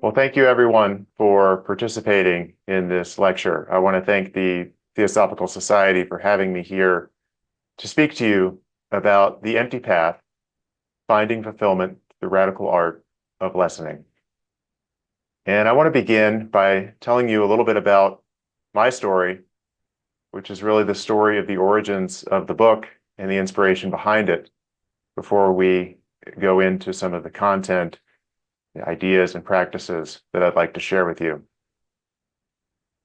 Well, thank you everyone for participating in this lecture. I want to thank the Theosophical Society for having me here to speak to you about the empty path, finding fulfillment, the radical art of lessening. And I want to begin by telling you a little bit about my story, which is really the story of the origins of the book and the inspiration behind it, before we go into some of the content, the ideas and practices that I'd like to share with you.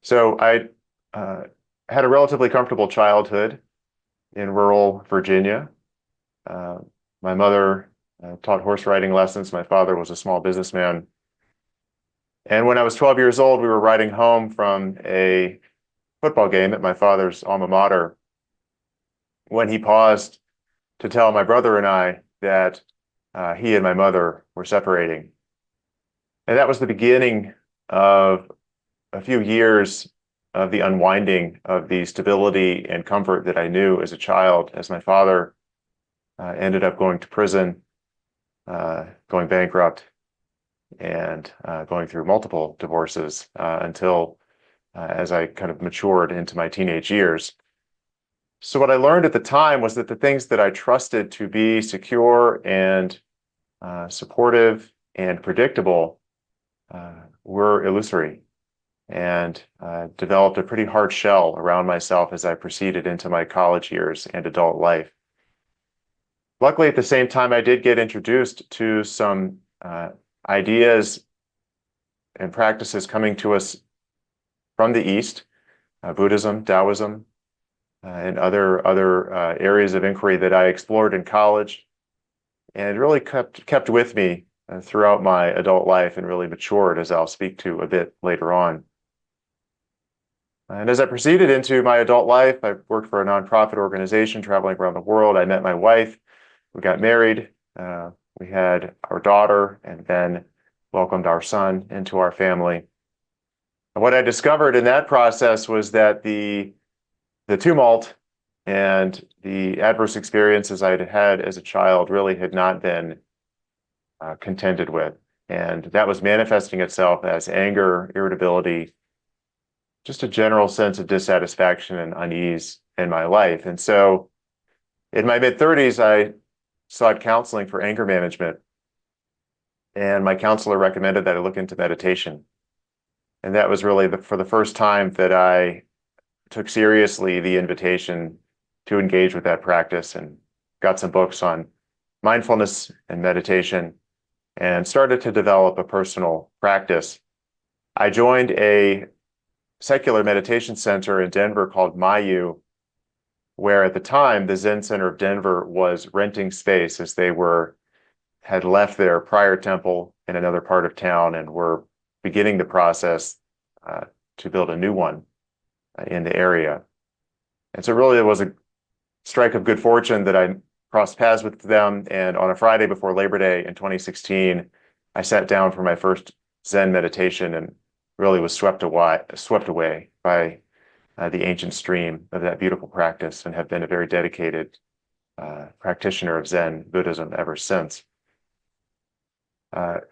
So I had a relatively comfortable childhood in rural Virginia. My mother taught horse riding lessons. My father was a small businessman. And when I was 12 years old, we were riding home from a football game at my father's alma mater when he paused to tell my brother and I that he and my mother were separating. And that was the beginning of a few years of the unwinding of the stability and comfort that I knew as a child, as my father ended up going to prison, going bankrupt, and going through multiple divorces until as I kind of matured into my teenage years. So what I learned at the time was that the things that I trusted to be secure and supportive and predictable were illusory, and developed a pretty hard shell around myself as I proceeded into my college years and adult life. Luckily, at the same time, I did get introduced to some ideas and practices coming to us from the East, Buddhism, Taoism, and other areas of inquiry that I explored in college, and really kept with me throughout my adult life and really matured, as I'll speak to a bit later on. And as I proceeded into my adult life, I worked for a nonprofit organization traveling around the world. I met my wife. We got married. We had our daughter, and then welcomed our son into our family. And what I discovered in that process was that the tumult and the adverse experiences I'd had as a child really had not been contended with. And that was manifesting itself as anger, irritability, just a general sense of dissatisfaction and unease in my life. And so in my mid-30s, I sought counseling for anger management. And my counselor recommended that I look into meditation. And that was really for the first time that I took seriously the invitation to engage with that practice, and got some books on mindfulness and meditation, and started to develop a personal practice. I joined a secular meditation center in Denver called Mayu, where at the time the Zen Center of Denver was renting space, as they had left their prior temple in another part of town and were beginning the process to build a new one in the area. And so really it was a strike of good fortune that I crossed paths with them. And on a Friday before Labor Day in 2016, I sat down for my first Zen meditation and really was swept away by the ancient stream of that beautiful practice, and have been a very dedicated practitioner of Zen Buddhism ever since.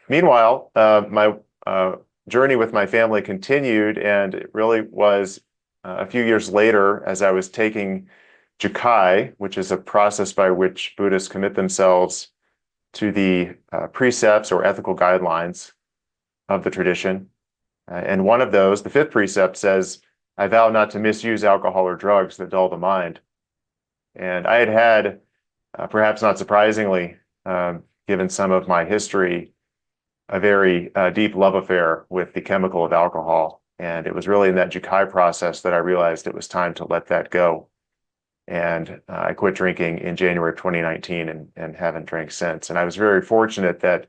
Meanwhile, my journey with my family continued, and it really was a few years later, as I was taking Jukai, which is a process by which Buddhists commit themselves to the precepts or ethical guidelines of the tradition. And one of those, the fifth precept, says, "I vow not to misuse alcohol or drugs that dull the mind." And I had, perhaps not surprisingly, given some of my history, a very deep love affair with the chemical of alcohol. And it was really in that Jukai process that I realized it was time to let that go. And I quit drinking in January of 2019 and haven't drank since. And I was very fortunate that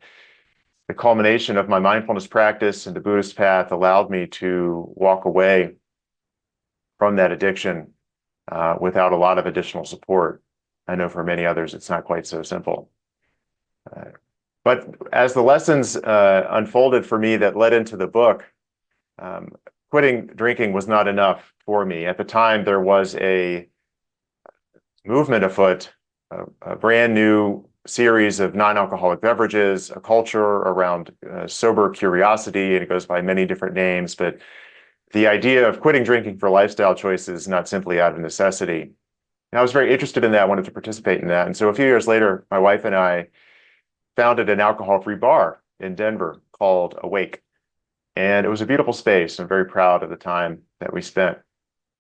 the culmination of my mindfulness practice and the Buddhist path allowed me to walk away from that addiction without a lot of additional support. I know for many others, it's not quite so simple. But as the lessons unfolded for me that led into the book, quitting drinking was not enough for me. At the time, there was a movement afoot, a brand new series of non-alcoholic beverages, a culture around sober curiosity, and it goes by many different names, but the idea of quitting drinking for lifestyle choices, not simply out of necessity. And I was very interested in that, I wanted to participate in that. And so a few years later, my wife and I founded an alcohol-free bar in Denver called Awake. And it was a beautiful space. I'm very proud of the time that we spent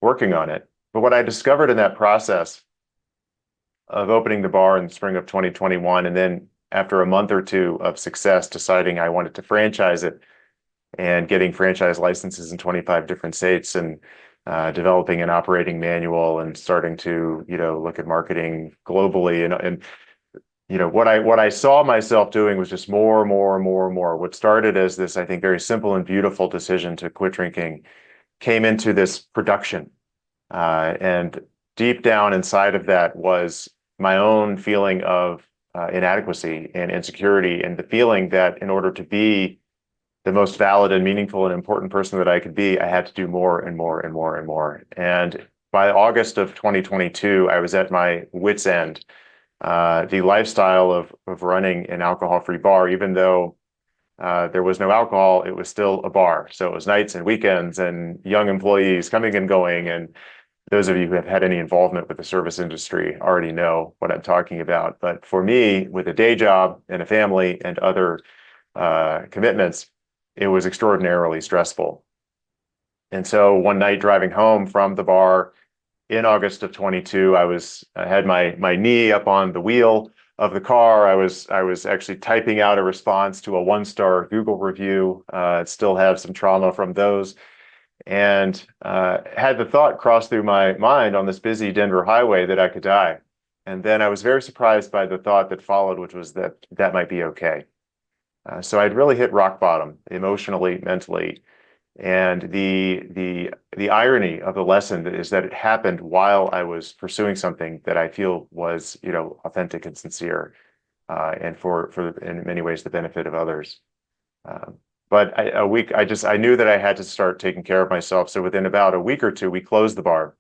working on it. But what I discovered in that process of opening the bar in the spring of 2021, and then after a month or two of success, deciding I wanted to franchise it and getting franchise licenses in 25 different states and developing an operating manual and starting to, look at marketing globally and what I saw myself doing was just more and more and more and more. What started as this, I think, very simple and beautiful decision to quit drinking came into this production. And deep down inside of that was my own feeling of inadequacy and insecurity, and the feeling that in order to be the most valid and meaningful and important person that I could be, I had to do more and more and more and more. And by August of 2022, I was at my wit's end. The lifestyle of running an alcohol-free bar, even though there was no alcohol, it was still a bar. So it was nights and weekends and young employees coming and going. And those of you who have had any involvement with the service industry already know what I'm talking about. But for me, with a day job and a family and other commitments, it was extraordinarily stressful. And so one night driving home from the bar in August of 22, I had my knee up on the wheel of the car. I was actually typing out a response to a 1-star Google review. Still have some trauma from those, and had the thought cross through my mind on this busy Denver highway that I could die. And then I was very surprised by the thought that followed, which was that might be okay. So I'd really hit rock bottom emotionally, mentally. And the irony of the lesson is that it happened while I was pursuing something that I feel was, authentic and sincere, and for in many ways the benefit of others. But I knew that I had to start taking care of myself. So within about a week or two, we closed the bar,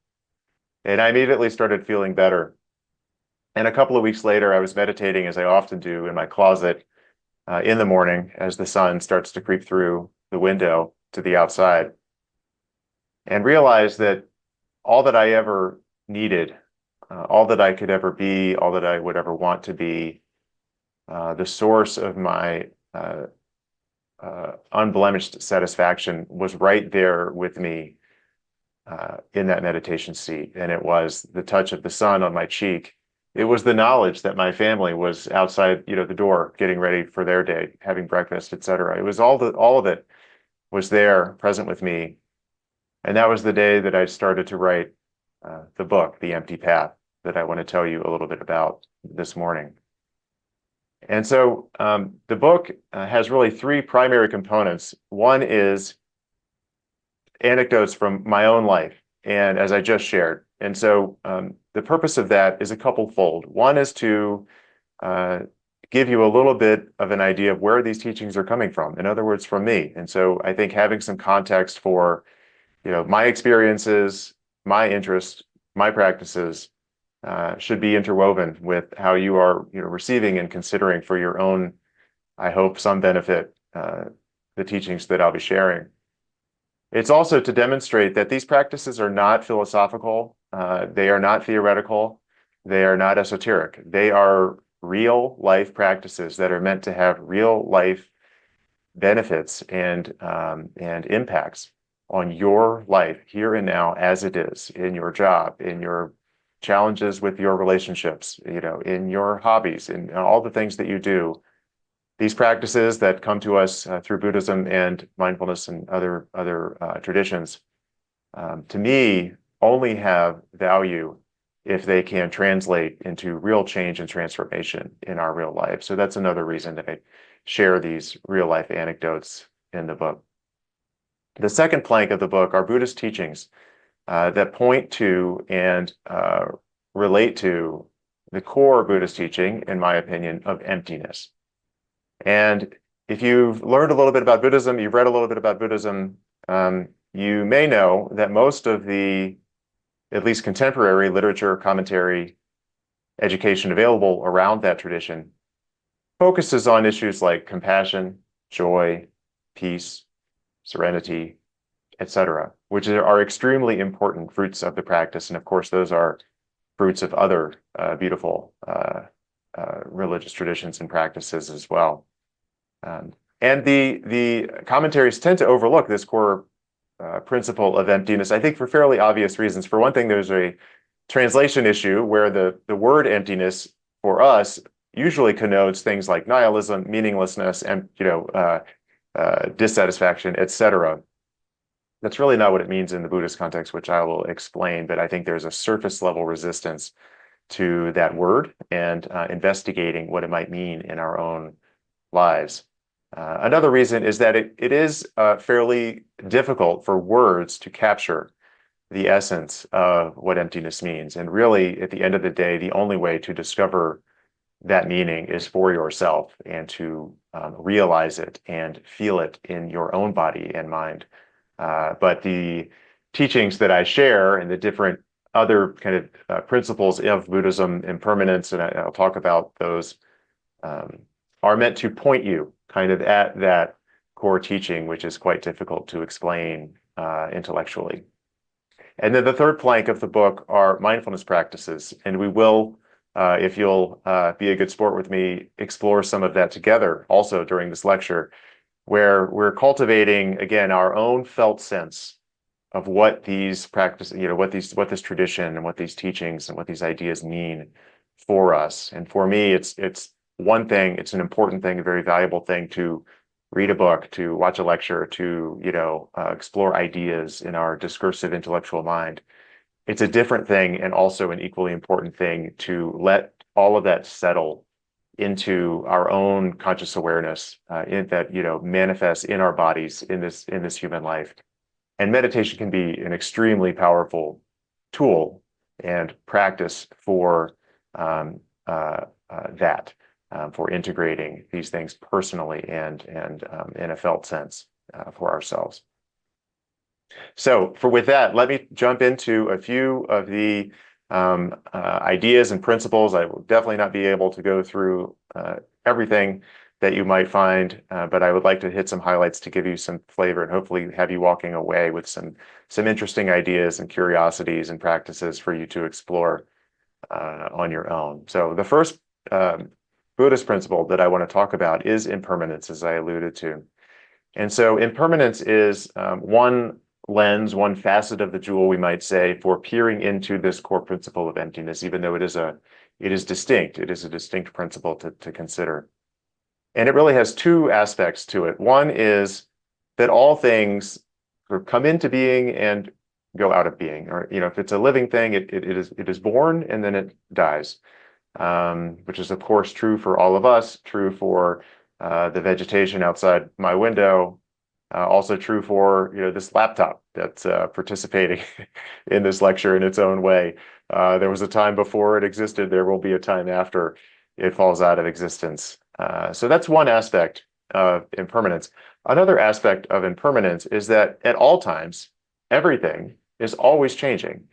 and I immediately started feeling better. And a couple of weeks later, I was meditating, as I often do, in my closet in the morning as the sun starts to creep through the window to the outside, and realized that all that I ever needed, all that I could ever be, all that I would ever want to be, the source of my unblemished satisfaction was right there with me in that meditation seat. And it was the touch of the sun on my cheek. It was the knowledge that my family was outside, the door, getting ready for their day, having breakfast, etc. It was all of it was there, present with me. And that was the day that I started to write the book, The Empty Path, that I want to tell you a little bit about this morning. And so the book has really three primary components. One is anecdotes from my own life, and as I just shared. And so the purpose of that is a couple-fold. One is to give you a little bit of an idea of where these teachings are coming from. In other words, from me. And so I think having some context for, my experiences, my interests, my practices should be interwoven with how you are, receiving and considering for your own, I hope, some benefit, the teachings that I'll be sharing. It's also to demonstrate that these practices are not philosophical, they are not theoretical, they are not esoteric. They are real life practices that are meant to have real life benefits and impacts on your life here and now, as it is in your job, in your challenges with your relationships, in your hobbies, in all the things that you do. These practices that come to us through Buddhism and mindfulness and other traditions, to me, only have value if they can translate into real change and transformation in our real life. So that's another reason that I share these real life anecdotes in the book. The second plank of the book are Buddhist teachings that point to and relate to the core Buddhist teaching, in my opinion, of emptiness. And if you've learned a little bit about Buddhism, you've read a little bit about Buddhism, you may know that most of the, at least contemporary literature, commentary, education available around that tradition focuses on issues like compassion, joy, peace, serenity, etc., which are extremely important fruits of the practice. And of course, those are fruits of other beautiful religious traditions and practices as well. And the commentaries tend to overlook this core principle of emptiness, I think for fairly obvious reasons. For one thing, there's a translation issue where the word emptiness for us usually connotes things like nihilism, meaninglessness, and dissatisfaction, etc. That's really not what it means in the Buddhist context, which I will explain, but I think there's a surface level resistance to that word and investigating what it might mean in our own lives. Another reason is that it is fairly difficult for words to capture the essence of what emptiness means. And really, at the end of the day, the only way to discover that meaning is for yourself and to realize it and feel it in your own body and mind. But the teachings that I share and the different other kind of principles of Buddhism, impermanence, and I'll talk about those, are meant to point you kind of at that core teaching, which is quite difficult to explain intellectually. And then the third plank of the book are mindfulness practices. And we will, if you'll be a good sport with me, explore some of that together also during this lecture, where we're cultivating, again, our own felt sense of what these practices, what this tradition and what these teachings and what these ideas mean for us. And for me, it's one thing, it's an important thing, a very valuable thing to read a book, to watch a lecture, to explore ideas in our discursive intellectual mind. It's a different thing and also an equally important thing to let all of that settle into our own conscious awareness that manifests in our bodies in this human life. And meditation can be an extremely powerful tool and practice for that. For integrating these things personally and in a felt sense for ourselves. So with that, let me jump into a few of the ideas and principles. I will definitely not be able to go through everything that you might find, but I would like to hit some highlights to give you some flavor and hopefully have you walking away with some interesting ideas and curiosities and practices for you to explore on your own. So the first Buddhist principle that I want to talk about is impermanence, as I alluded to. And so impermanence is one lens, one facet of the jewel, we might say, for peering into this core principle of emptiness, even though it is distinct. It is a distinct principle to consider. And it really has two aspects to it. One is that all things sort of come into being and go out of being. Or, if it's a living thing, it is born and then it dies. Which is, of course, true for all of us, true for the vegetation outside my window, also true for this laptop that's participating in this lecture in its own way. There was a time before it existed. There will be a time after it falls out of existence. So that's one aspect of impermanence. Another aspect of impermanence is that at all times, everything is always changing.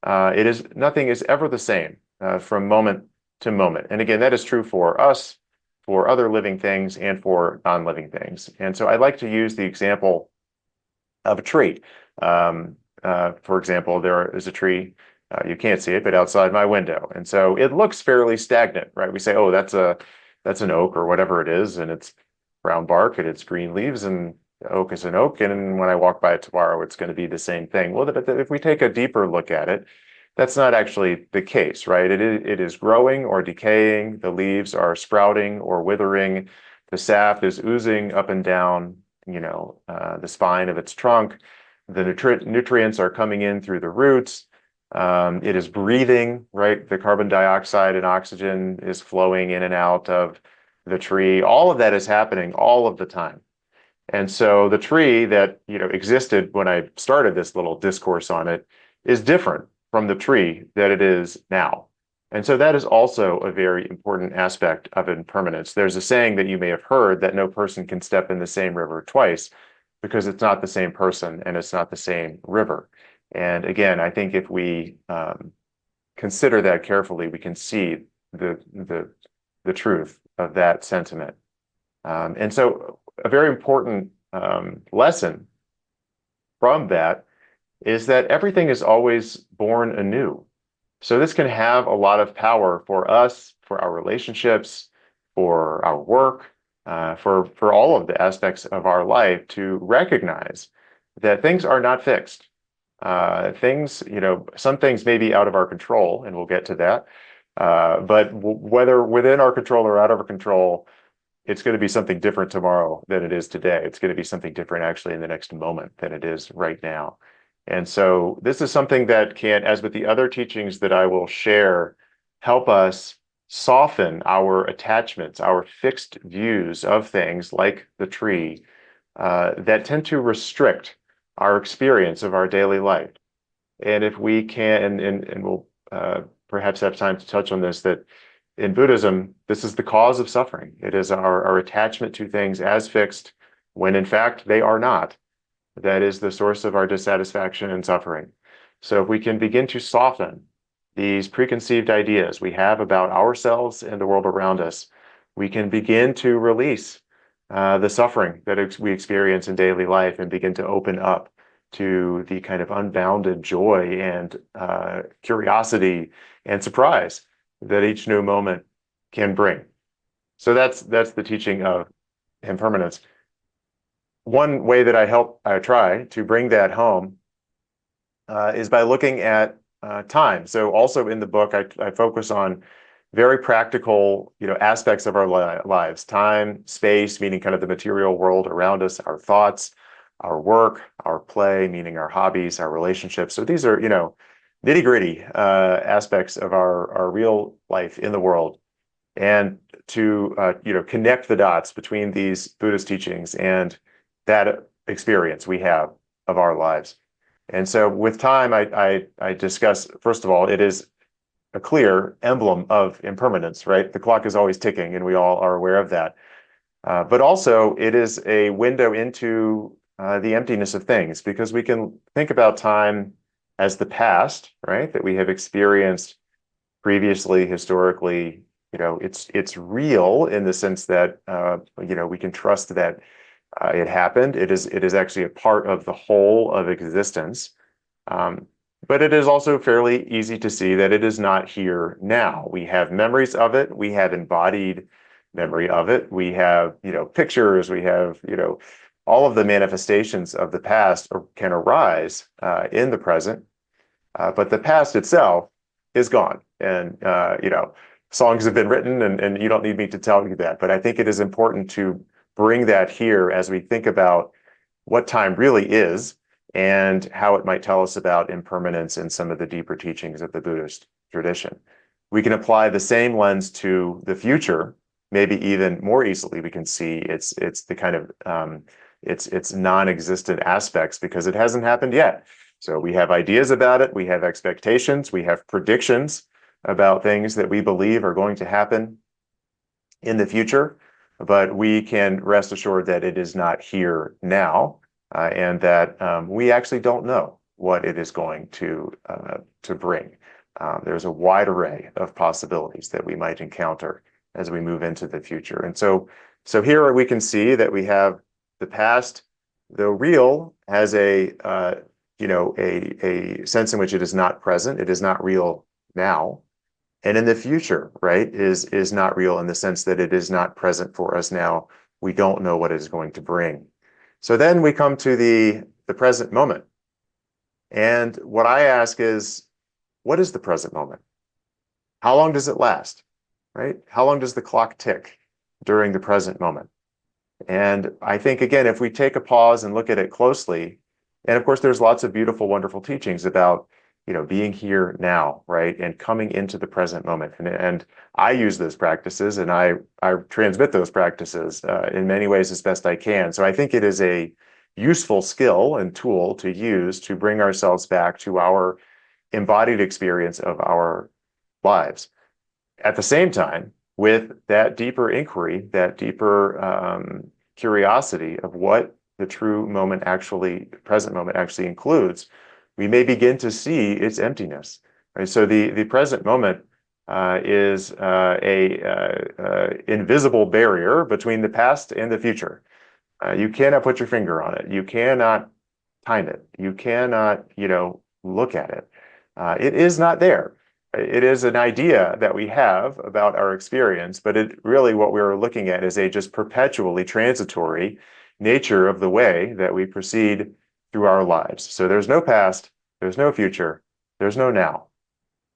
Nothing is ever the same from moment to moment. And again, that is true for us, for other living things, and for non-living things. And so I'd like to use the example of a tree. For example, there is a tree, you can't see it, but outside my window. And so it looks fairly stagnant, right? We say, oh, that's an oak or whatever it is, and it's brown bark and it's green leaves, and the oak is an oak. And when I walk by it tomorrow, it's going to be the same thing. Well, but if we take a deeper look at it, that's not actually the case, right? It is growing or decaying. The leaves are sprouting or withering. The sap is oozing up and down, the spine of its trunk. The nutrients are coming in through the roots. It is breathing, right? The carbon dioxide and oxygen is flowing in and out of the tree. All of that is happening all of the time. And so the tree that, existed when I started this little discourse on it is different from the tree that it is now. And so that is also a very important aspect of impermanence. There's a saying that you may have heard that no person can step in the same river twice because it's not the same person and it's not the same river. And again, I think if we consider that carefully, we can see the truth of that sentiment. And so a very important lesson from that is that everything is always born anew. So this can have a lot of power for us, for our relationships, for our work, for all of the aspects of our life, to recognize that things are not fixed. Things, some things may be out of our control, and we'll get to that. But whether within our control or out of our control, it's going to be something different tomorrow than it is today. It's going to be something different actually in the next moment than it is right now. And so this is something that can, as with the other teachings that I will share, help us soften our attachments, our fixed views of things like the tree that tend to restrict our experience of our daily life. And if we can, and we'll perhaps have time to touch on this, that in Buddhism, this is the cause of suffering. It is our attachment to things as fixed when in fact they are not. That is the source of our dissatisfaction and suffering. So if we can begin to soften these preconceived ideas we have about ourselves and the world around us, we can begin to release the suffering that we experience in daily life and begin to open up to the kind of unbounded joy and curiosity and surprise that each new moment can bring. So that's the teaching of impermanence. One way that I try to bring that home is by looking at time. So also in the book, I focus on very practical, aspects of our lives: time, space, meaning kind of the material world around us, our thoughts, our work, our play, meaning our hobbies, our relationships. So these are, nitty-gritty aspects of our real life in the world. And to, connect the dots between these Buddhist teachings and that experience we have of our lives. And so with time, I discuss, first of all, it is a clear emblem of impermanence, right? The clock is always ticking, and we all are aware of that. But also, it is a window into the emptiness of things, because we can think about time as the past, right? That we have experienced previously, historically. It's real in the sense that we can trust that it happened. It is actually a part of the whole of existence. But it is also fairly easy to see that it is not here now. We have memories of it. We have embodied memory of it. We have, pictures. We have, all of the manifestations of the past can arise in the present. But the past itself is gone. And, songs have been written, and you don't need me to tell you that. But I think it is important to bring that here as we think about what time really is and how it might tell us about impermanence in some of the deeper teachings of the Buddhist tradition. We can apply the same lens to the future, maybe even more easily. We can see it's the kind of it's non-existent aspects because it hasn't happened yet. So we have ideas about it, we have expectations, we have predictions about things that we believe are going to happen in the future, but we can rest assured that it is not here now, and that we actually don't know what it is going to bring. There's a wide array of possibilities that we might encounter as we move into the future. And so here we can see that we have the past, though real, has a sense in which it is not present. It is not real now. And in the future, right, is not real in the sense that it is not present for us now. We don't know what it is going to bring. So then we come to the present moment. And what I ask is, what is the present moment? How long does it last, right? How long does the clock tick during the present moment? And I think, again, if we take a pause and look at it closely, and of course, there's lots of beautiful, wonderful teachings about, being here now, right? And coming into the present moment. And I use those practices, and I transmit those practices in many ways as best I can. So I think it is a useful skill and tool to use to bring ourselves back to our embodied experience of our lives. At the same time, with that deeper inquiry, that deeper curiosity of what the true moment present moment actually includes, we may begin to see its emptiness. Right? So the present moment is a invisible barrier between the past and the future. You cannot put your finger on it. You cannot time it. You cannot, look at it. It is not there. It is an idea that we have about our experience, but it really what we're looking at is a just perpetually transitory nature of the way that we proceed through our lives. So there's no past, there's no future, there's no now.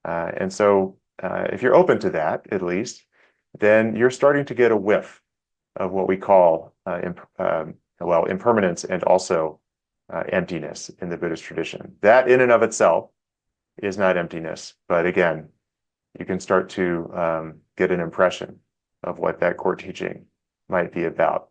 And so if you're open to that, at least, then you're starting to get a whiff of what we call impermanence and also emptiness in the Buddhist tradition. That in and of itself is not emptiness, but again, you can start to get an impression of what that core teaching might be about.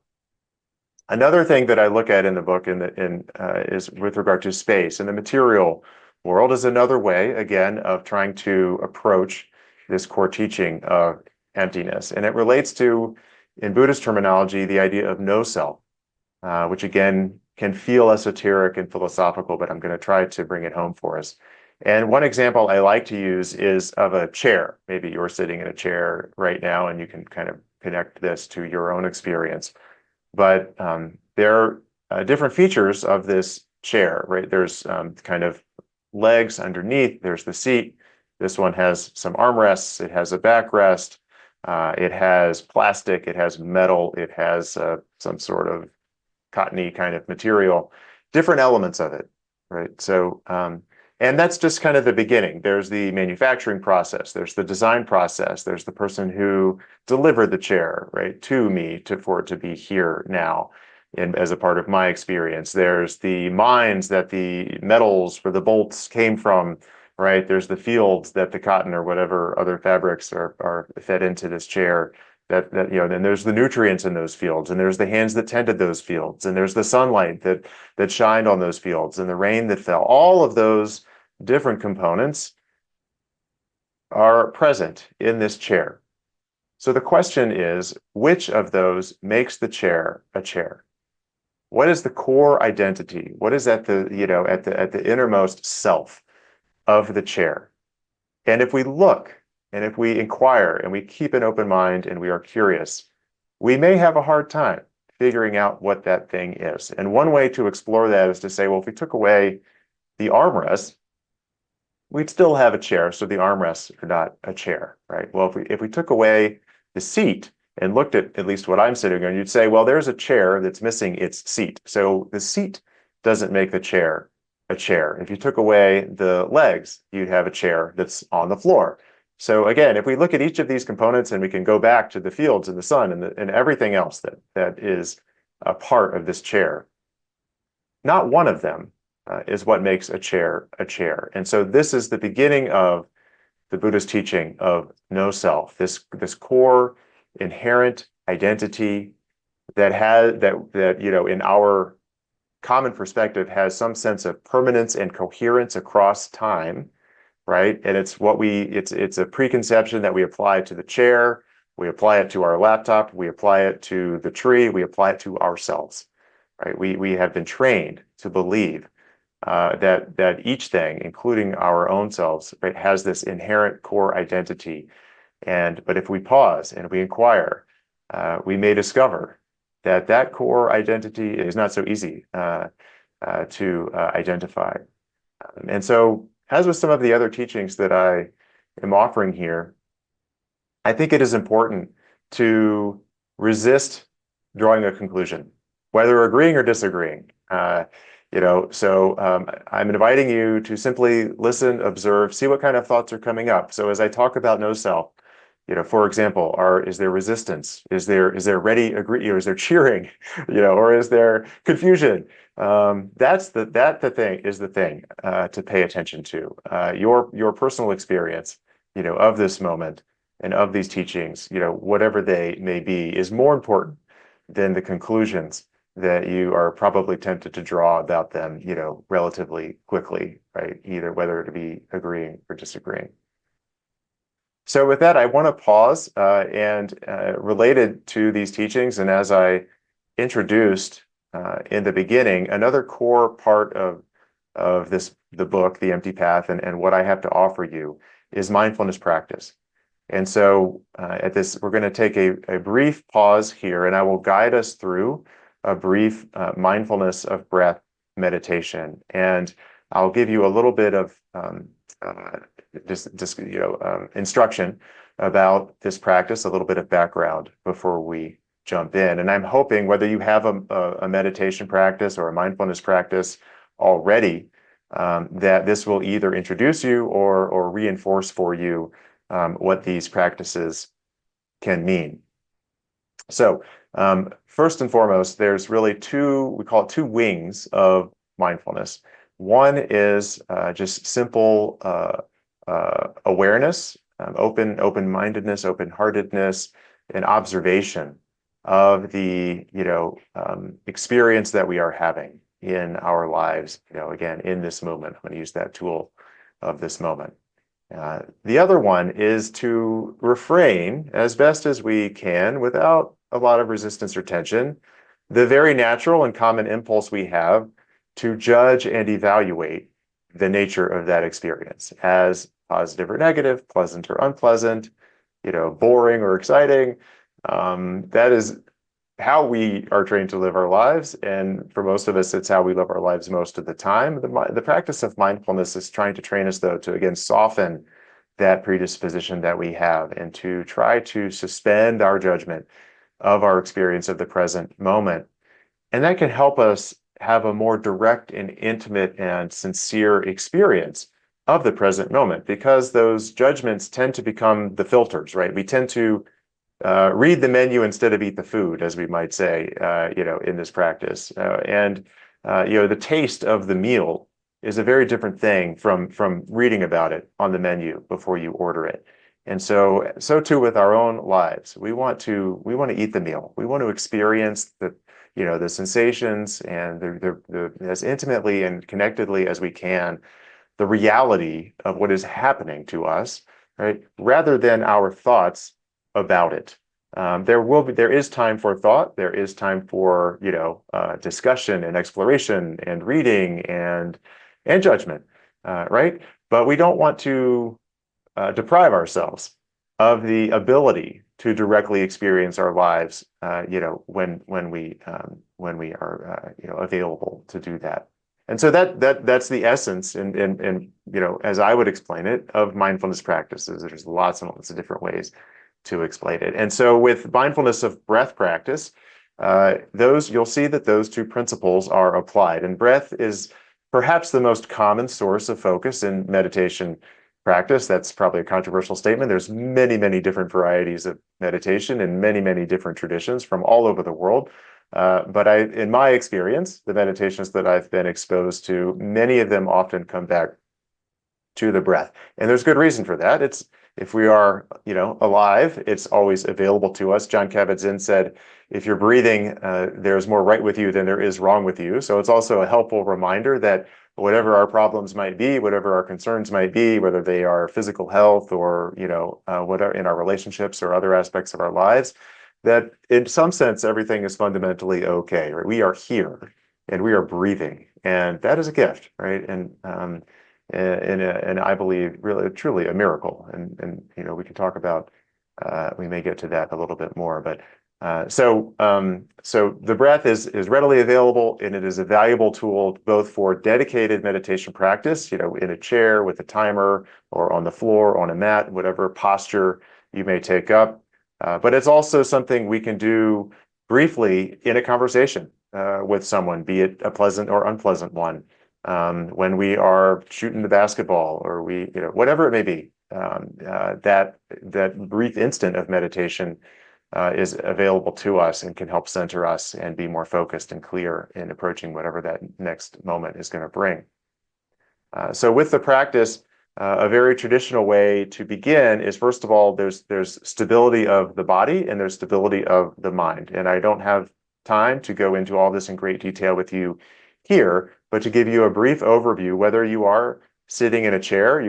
Another thing that I look at in the book is with regard to space, and the material world is another way, again, of trying to approach this core teaching of emptiness. And it relates to, in Buddhist terminology, the idea of no self, which again can feel esoteric and philosophical, but I'm going to try to bring it home for us. And one example I like to use is of a chair. Maybe you're sitting in a chair right now and you can kind of connect this to your own experience. But there are different features of this chair, right? There's kind of legs underneath, there's the seat. This one has some armrests, it has a backrest, it has plastic, it has metal, it has some sort of cottony kind of material, different elements of it, right? So, and that's just kind of the beginning. There's the manufacturing process, there's the design process, there's the person who delivered the chair, right, to me for it to be here now. And as a part of my experience, there's the mines that the metals for the bolts came from, right? There's the fields that the cotton or whatever other fabrics are fed into this chair. Then there's the nutrients in those fields, and there's the hands that tended those fields, and there's the sunlight that shined on those fields, and the rain that fell. All of those different components are present in this chair. So the question is, which of those makes the chair a chair? What is the core identity? What is at the innermost self of the chair? And if we look and if we inquire and we keep an open mind and we are curious, we may have a hard time figuring out what that thing is. And one way to explore that is to say, well, if we took away the armrest, we'd still have a chair, so the armrests are not a chair, right? Well, if we took away the seat and looked at least what I'm sitting on, you'd say, well, there's a chair that's missing its seat. So the seat doesn't make the chair a chair. If you took away the legs, you'd have a chair that's on the floor. So again, if we look at each of these components and we can go back to the fields and the sun and everything else that is a part of this chair, not one of them is what makes a chair a chair. And so this is the beginning of the Buddhist teaching of no self, this core inherent identity that in our common perspective has some sense of permanence and coherence across time, right? And it's a preconception that we apply to the chair, we apply it to our laptop, we apply it to the tree, we apply it to ourselves, right? We have been trained to believe that each thing, including our own selves, right, has this inherent core identity. But if we pause and we inquire, we may discover that core identity is not so easy to identify. And so, as with some of the other teachings that I am offering here, I think it is important to resist drawing a conclusion, whether agreeing or disagreeing. I'm inviting you to simply listen, observe, see what kind of thoughts are coming up. So as I talk about no self, for example, is there resistance? Is there ready agree? Is there cheering? Or is there confusion? That's the thing to pay attention to. Your personal experience, of this moment and of these teachings, whatever they may be, is more important than the conclusions that you are probably tempted to draw about them, relatively quickly, right? Either whether to be agreeing or disagreeing. So with that, I want to pause and related to these teachings, and as I introduced in the beginning, another core part of the book, The Empty Path, and what I have to offer you is mindfulness practice. And so we're going to take a brief pause here, and I will guide us through a brief mindfulness of breath meditation. And I'll give you a little bit of instruction about this practice, a little bit of background before we jump in. And I'm hoping whether you have a meditation practice or a mindfulness practice already, that this will either introduce you or reinforce for you what these practices can mean. So first and foremost, there's really we call it two wings of mindfulness. One is just simple awareness, open-mindedness, open-heartedness, and observation of the experience that we are having in our lives. Again, in this moment, I'm going to use that tool of this moment. The other one is to refrain as best as we can, without a lot of resistance or tension, the very natural and common impulse we have to judge and evaluate the nature of that experience as positive or negative, pleasant or unpleasant, boring or exciting. That is how we are trained to live our lives. And for most of us, it's how we live our lives most of the time. The practice of mindfulness is trying to train us, though, to, again, soften that predisposition that we have and to try to suspend our judgment of our experience of the present moment. And that can help us have a more direct and intimate and sincere experience of the present moment, because those judgments tend to become the filters, right? We tend to read the menu instead of eat the food, as we might say, in this practice. The taste of the meal is a very different thing from reading about it on the menu before you order it. And so too with our own lives. We want to eat the meal. We want to experience the sensations and the as intimately and connectedly as we can, the reality of what is happening to us, right? Rather than our thoughts about it. There is time for thought. There is time for discussion and exploration and reading and judgment, right? But we don't want to deprive ourselves of the ability to directly experience our lives, when we are available to do that. And so that's the essence, and as I would explain it, of mindfulness practices. There's lots and lots of different ways to explain it. And so with mindfulness of breath practice, you'll see that those two principles are applied. And breath is perhaps the most common source of focus in meditation practice. That's probably a controversial statement. There's many, many different varieties of meditation and many, many different traditions from all over the world. But in my experience, the meditations that I've been exposed to, many of them often come back to the breath. And there's good reason for that. If we are, alive, it's always available to us. Jon Kabat-Zinn said, if you're breathing, there's more right with you than there is wrong with you. So it's also a helpful reminder that whatever our problems might be, whatever our concerns might be, whether they are physical health or, whatever in our relationships or other aspects of our lives, that in some sense, everything is fundamentally okay, right? We are here and we are breathing, and that is a gift, right? And I believe really, truly a miracle. And we can talk about, we may get to that a little bit more, but so the breath is readily available, and it is a valuable tool both for dedicated meditation practice, in a chair with a timer or on the floor, on a mat, whatever posture you may take up. But it's also something we can do briefly in a conversation with someone, be it a pleasant or unpleasant one, when we are shooting the basketball or whatever it may be. That brief instant of meditation is available to us and can help center us and be more focused and clear in approaching whatever that next moment is going to bring. So with the practice, a very traditional way to begin is, first of all, there's stability of the body and there's stability of the mind. And I don't have time to go into all this in great detail with you here, but to give you a brief overview, whether you are sitting in a chair,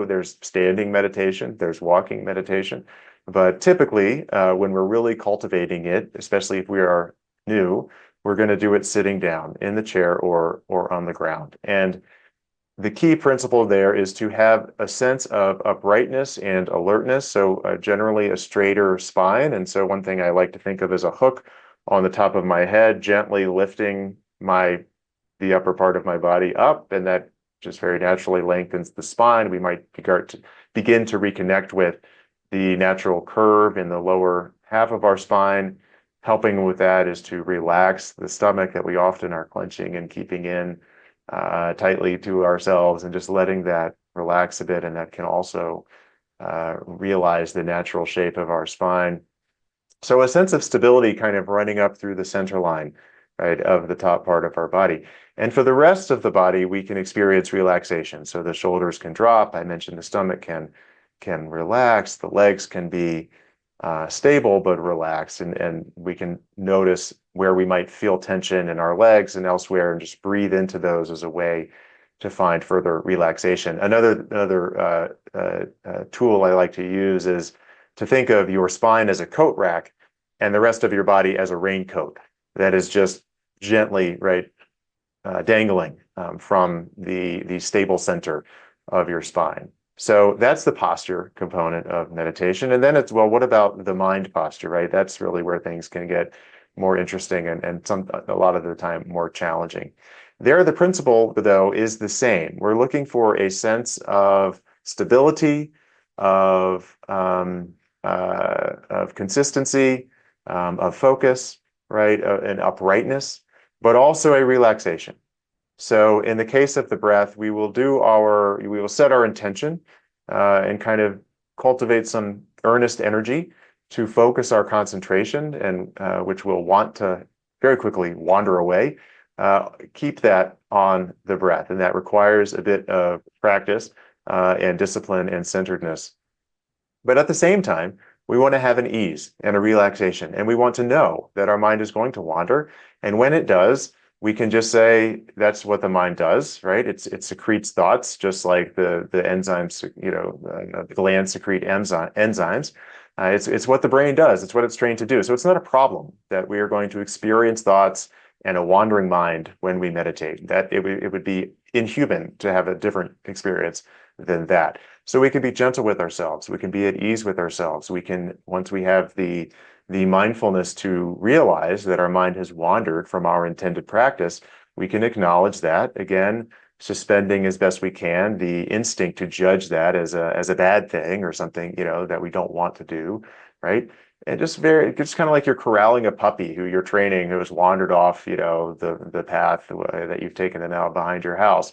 there's standing meditation, there's walking meditation. But typically, when we're really cultivating it, especially if we are new, we're going to do it sitting down in the chair or on the ground. And the key principle there is to have a sense of uprightness and alertness, so generally a straighter spine. And so one thing I like to think of as a hook on the top of my head, gently lifting the upper part of my body up, and that just very naturally lengthens the spine. We might begin to reconnect with the natural curve in the lower half of our spine. Helping with that is to relax the stomach that we often are clenching and keeping in tightly to ourselves, and just letting that relax a bit. And that can also realize the natural shape of our spine. So a sense of stability kind of running up through the center line, right, of the top part of our body. And for the rest of the body, we can experience relaxation. So the shoulders can drop. I mentioned the stomach can relax. The legs can be stable but relaxed, and we can notice where we might feel tension in our legs and elsewhere, and just breathe into those as a way to find further relaxation. Another tool I like to use is to think of your spine as a coat rack and the rest of your body as a raincoat that is just gently, right, dangling from the stable center of your spine. So that's the posture component of meditation. And then it's, well, what about the mind posture, right? That's really where things can get more interesting and a lot of the time more challenging. There, the principle, though, is the same. We're looking for a sense of stability, of consistency, of focus, right, and uprightness, but also a relaxation. So in the case of the breath, we will set our intention and kind of cultivate some earnest energy to focus our concentration, and which will want to very quickly wander away. Keep that on the breath, and that requires a bit of practice and discipline and centeredness. But at the same time, we want to have an ease and a relaxation, and we want to know that our mind is going to wander. And when it does, we can just say that's what the mind does, right? It secretes thoughts, just like the enzymes, the glands secrete enzymes. It's what the brain does. It's what it's trained to do. So it's not a problem that we are going to experience thoughts and a wandering mind when we meditate. That it would be inhuman to have a different experience than that. So we can be gentle with ourselves. We can be at ease with ourselves. We can, once we have the mindfulness to realize that our mind has wandered from our intended practice, we can acknowledge that, again, suspending as best we can the instinct to judge that as a bad thing or something, that we don't want to do, right? And just kind of like you're corralling a puppy who you're training, who has wandered off, the path that you've taken them out behind your house.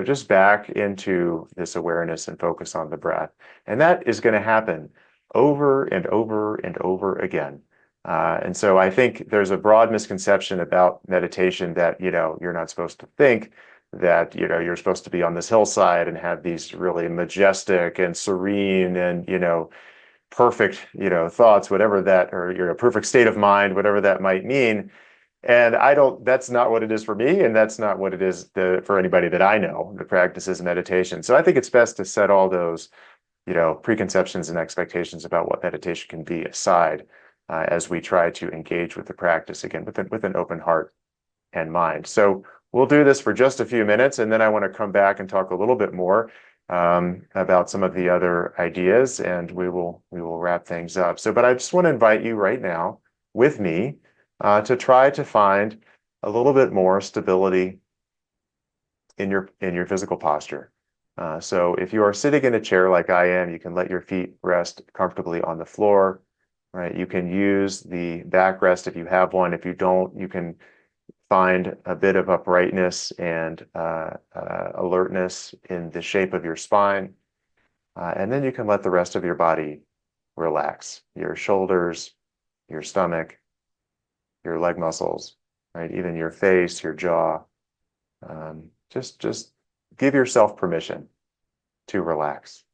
Just back into this awareness and focus on the breath. And that is going to happen over and over and over again. And so I think there's a broad misconception about meditation that, you're not supposed to think, that, you're supposed to be on this hillside and have these really majestic and serene and, perfect, thoughts, whatever that, or a perfect state of mind, whatever that might mean. And that's not what it is for me. And that's not what it is for anybody that I know that practices meditation. So I think it's best to set all those, preconceptions and expectations about what meditation can be aside as we try to engage with the practice again with an open heart and mind. So we'll do this for just a few minutes, and then I want to come back and talk a little bit more about some of the other ideas, and we will wrap things up. But I just want to invite you right now with me to try to find a little bit more stability in your physical posture. So if you are sitting in a chair like I am, you can let your feet rest comfortably on the floor, right? You can use the backrest if you have one. If you don't, you can find a bit of uprightness and alertness in the shape of your spine. And then you can let the rest of your body relax. Your shoulders, your stomach, your leg muscles, right? Even your face, your jaw. Just give yourself permission to relax.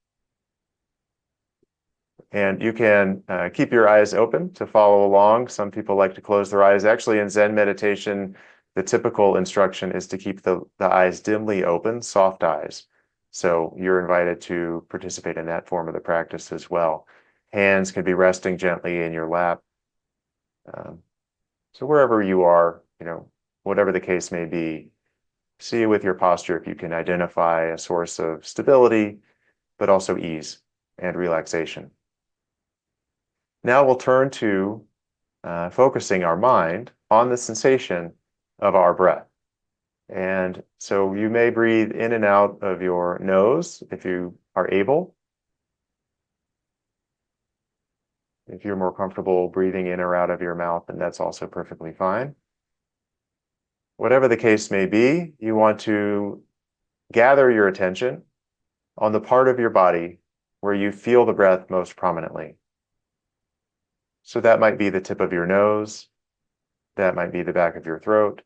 And you can keep your eyes open to follow along. Some people like to close their eyes. Actually, in Zen meditation, the typical instruction is to keep the eyes dimly open, soft eyes. So you're invited to participate in that form of the practice as well. Hands can be resting gently in your lap. So wherever you are, whatever the case may be, See with your posture if you can identify a source of stability, but also ease and relaxation. Now we'll turn to focusing our mind on the sensation of our breath. And so you may breathe in and out of your nose if you are able. If you're more comfortable breathing in or out of your mouth, then that's also perfectly fine. Whatever the case may be, you want to gather your attention on the part of your body where you feel the breath most prominently. So that might be the tip of your nose, that might be the back of your throat,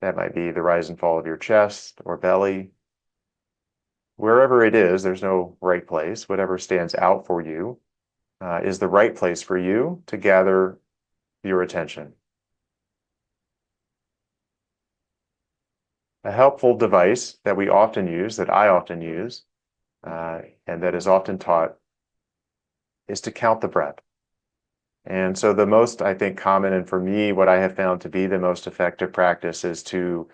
that might be the rise and fall of your chest or belly. Wherever it is, there's no right place. Whatever stands out for you is the right place for you to gather your attention. A helpful device that we often use, that I often use, and that is often taught, is to count the breath. And so the most, I think, common, and for me, what I have found to be the most effective practice is to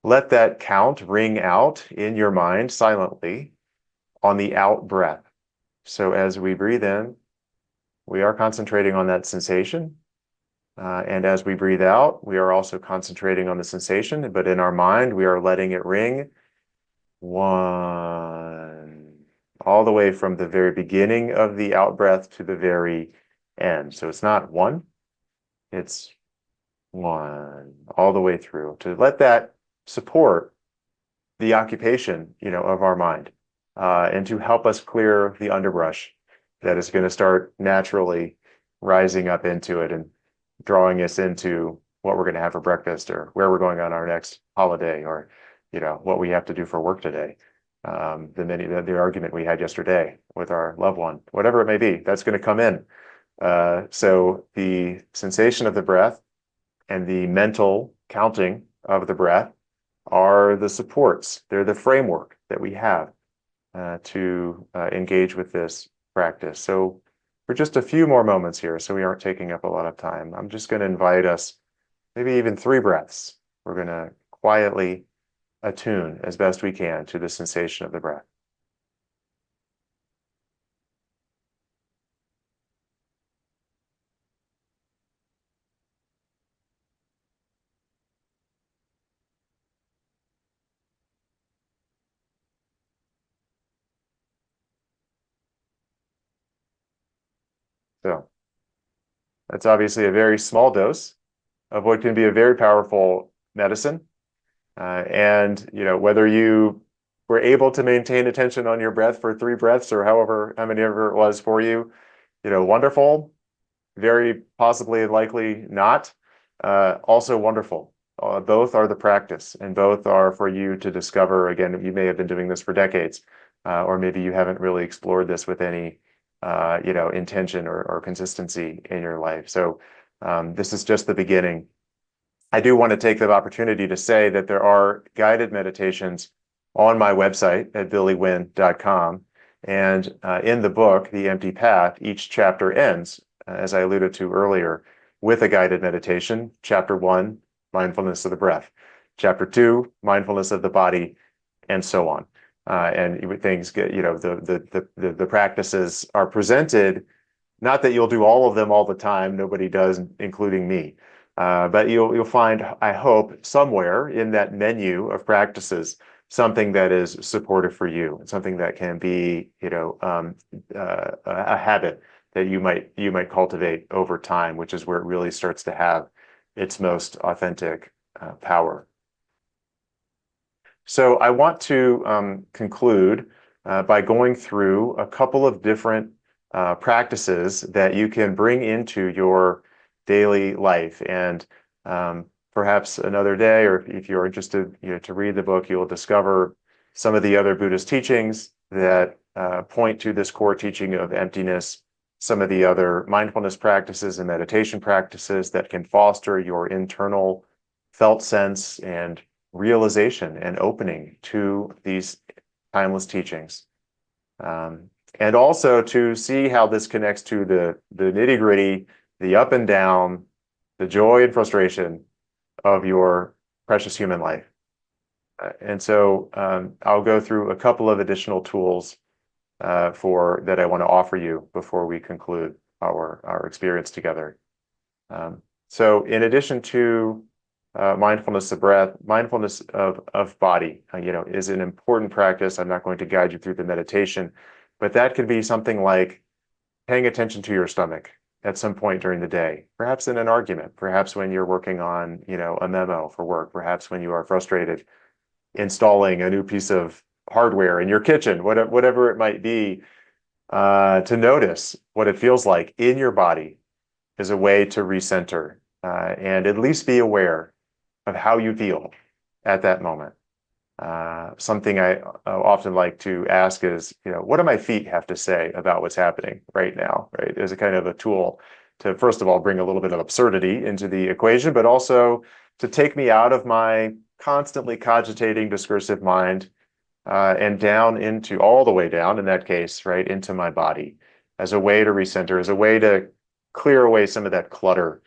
let that count ring out in your mind silently on the out breath. So as we breathe in, we are concentrating on that sensation. And as we breathe out, we are also concentrating on the sensation, but in our mind, we are letting it ring 1, all the way from the very beginning of the out breath to the very end. So it's not 1, it's 1, all the way through, to let that support the occupation, of our mind, and to help us clear the underbrush that is going to start naturally rising up into it and drawing us into what we're going to have for breakfast, or where we're going on our next holiday, or what we have to do for work today. The argument we had yesterday with our loved one, whatever it may be, that's going to come in. So the sensation of the breath and the mental counting of the breath are the supports. They're the framework that we have to engage with this practice. So for just a few more moments here, so we aren't taking up a lot of time, I'm just going to invite us, maybe even 3 breaths. We're going to quietly attune as best we can to the sensation of the breath. So that's obviously a very small dose of what can be a very powerful medicine. And whether you were able to maintain attention on your breath for 3 breaths, or how many ever it was for you, wonderful. Very possibly and likely not. Also wonderful. Both are the practice, and both are for you to discover. Again, you may have been doing this for decades, or maybe you haven't really explored this with any intention or consistency in your life. So this is just the beginning. I do want to take the opportunity to say that there are guided meditations on my website at billywynne.com. And in the book, The Empty Path, each chapter ends, as I alluded to earlier, with a guided meditation. Chapter 1, mindfulness of the breath. Chapter 2, mindfulness of the body, and so on. And things get, the practices are presented, not that you'll do all of them all the time, nobody does, including me. But you'll find, I hope, somewhere in that menu of practices, something that is supportive for you, something that can be, a habit that you might cultivate over time, which is where it really starts to have its most authentic power. So I want to conclude by going through a couple of different practices that you can bring into your daily life. And perhaps another day, or if you're interested to read the book, you'll discover some of the other Buddhist teachings that point to this core teaching of emptiness, some of the other mindfulness practices and meditation practices that can foster your internal felt sense and realization and opening to these timeless teachings. And also to see how this connects to the nitty-gritty, the up and down, the joy and frustration of your precious human life. And so I'll go through a couple of additional tools that I want to offer you before we conclude our experience together. So in addition to mindfulness of breath, mindfulness of body, is an important practice. I'm not going to guide you through the meditation, but that could be something like paying attention to your stomach at some point during the day, perhaps in an argument, perhaps when you're working on, a memo for work, perhaps when you are frustrated installing a new piece of hardware in your kitchen, whatever it might be, to notice what it feels like in your body is a way to recenter and at least be aware of how you feel at that moment. Something I often like to ask is, what do my feet have to say about what's happening right now, right? As a kind of a tool to, first of all, bring a little bit of absurdity into the equation, but also to take me out of my constantly cogitating discursive mind and down into, all the way down in that case, right, into my body as a way to recenter, as a way to clear away some of that clutter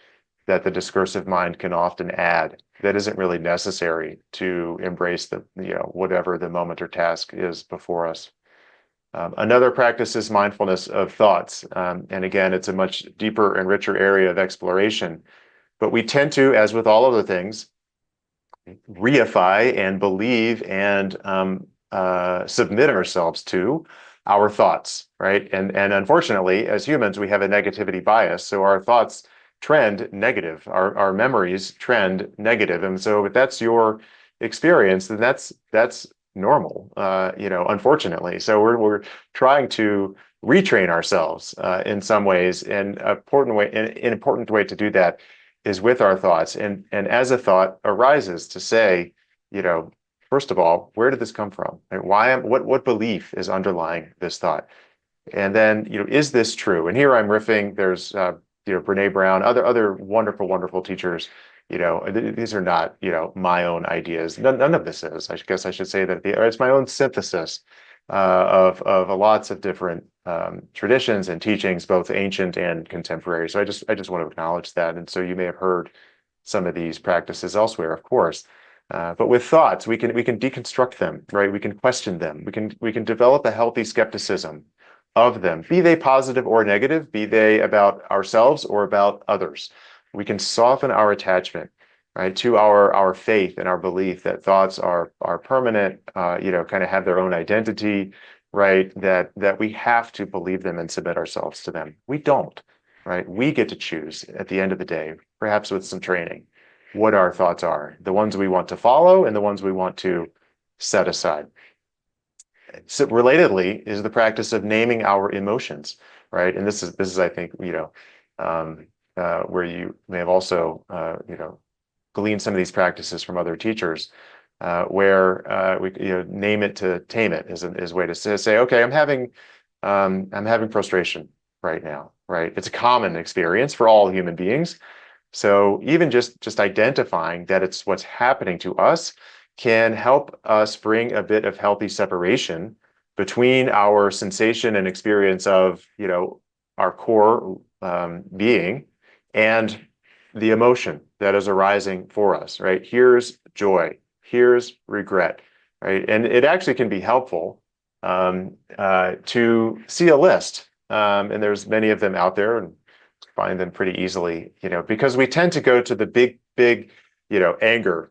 that the discursive mind can often add that isn't really necessary to embrace the, whatever the moment or task is before us. Another practice is mindfulness of thoughts. And again, it's a much deeper and richer area of exploration. But we tend to, as with all other things, reify and believe and submit ourselves to our thoughts, right? And unfortunately, as humans, we have a negativity bias. So our thoughts trend negative, our memories trend negative. And so if that's your experience, then that's normal, unfortunately. So we're trying to retrain ourselves in some ways. And an important way to do that is with our thoughts. And as a thought arises to say, first of all, where did this come from? And what belief is underlying this thought? And then, is this true? And here I'm riffing. There's Brene Brown, other wonderful, wonderful teachers. These are not, my own ideas. None of this is. I guess I should say that it's my own synthesis of lots of different traditions and teachings, both ancient and contemporary. So I just want to acknowledge that. And so you may have heard some of these practices elsewhere, of course. But with thoughts, we can deconstruct them, right? We can question them. We can develop a healthy skepticism of them, be they positive or negative, be they about ourselves or about others. We can soften our attachment, right, to our faith and our belief that thoughts are permanent, kind of have their own identity, right? That we have to believe them and submit ourselves to them. We don't, right? We get to choose at the end of the day, perhaps with some training, what our thoughts are, the ones we want to follow and the ones we want to set aside. So relatedly is the practice of naming our emotions, right? And this is I think, where you may have also, gleaned some of these practices from other teachers, where we, name it to tame it is a way to say, okay, I'm having frustration right now, right? It's a common experience for all human beings. So even just identifying that it's what's happening to us can help us bring a bit of healthy separation between our sensation and experience of, our core being and the emotion that is arising for us, right? Here's joy, here's regret, right? And it actually can be helpful to see a list, and there's many of them out there, and find them pretty easily, because we tend to go to the big, anger,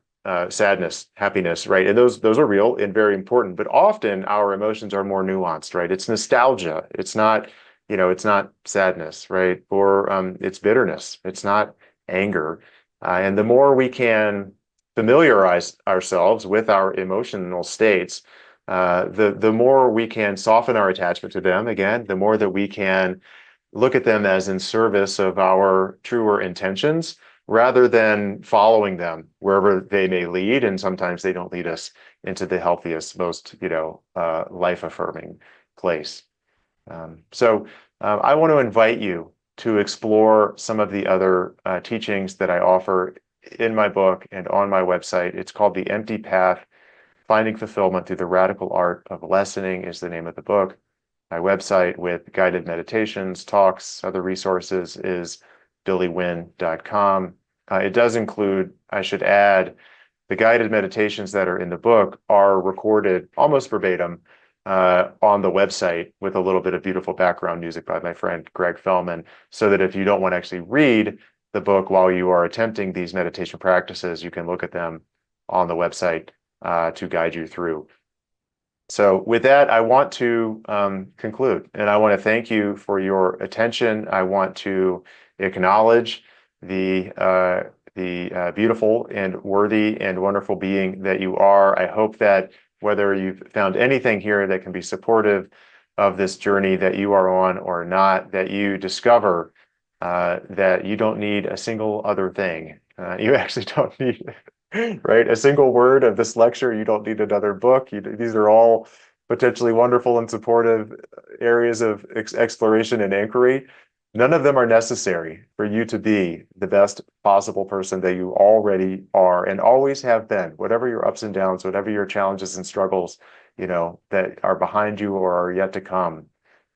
sadness, happiness, right? And those are real and very important, but often our emotions are more nuanced, right? It's nostalgia. It's not, it's not sadness, right? Or it's bitterness. It's not anger. And the more we can familiarize ourselves with our emotional states, the more we can soften our attachment to them. Again, the more that we can look at them as in service of our truer intentions, rather than following them wherever they may lead. And sometimes they don't lead us into the healthiest, most, life-affirming place. So I want to invite you to explore some of the other teachings that I offer in my book and on my website. It's called The Empty Path, Finding Fulfillment Through the Radical Art of Lessening is the name of the book. My website with guided meditations, talks, other resources is billywynne.com. It does include, I should add, the guided meditations that are in the book are recorded almost verbatim on the website with a little bit of beautiful background music by my friend Greg Fellman, so that if you don't want to actually read the book while you are attempting these meditation practices, you can look at them on the website to guide you through. So with that, I want to conclude, and I want to thank you for your attention. I want to acknowledge the beautiful and worthy and wonderful being that you are. I hope that whether you've found anything here that can be supportive of this journey that you are on or not, that you discover that you don't need a single other thing. You actually don't need, right, a single word of this lecture. You don't need another book. These are all potentially wonderful and supportive areas of exploration and inquiry. None of them are necessary for you to be the best possible person that you already are and always have been. Whatever your ups and downs, whatever your challenges and struggles, that are behind you or are yet to come,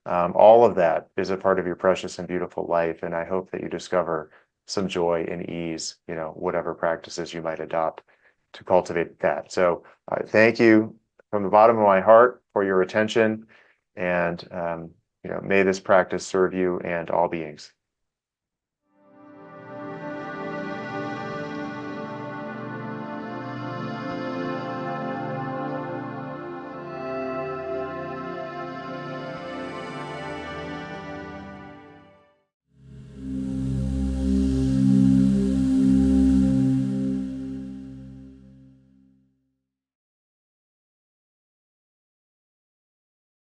all of that is a part of your precious and beautiful life. And I hope that you discover some joy and ease, whatever practices you might adopt to cultivate that. So thank you from the bottom of my heart for your attention, and may this practice serve you and all beings.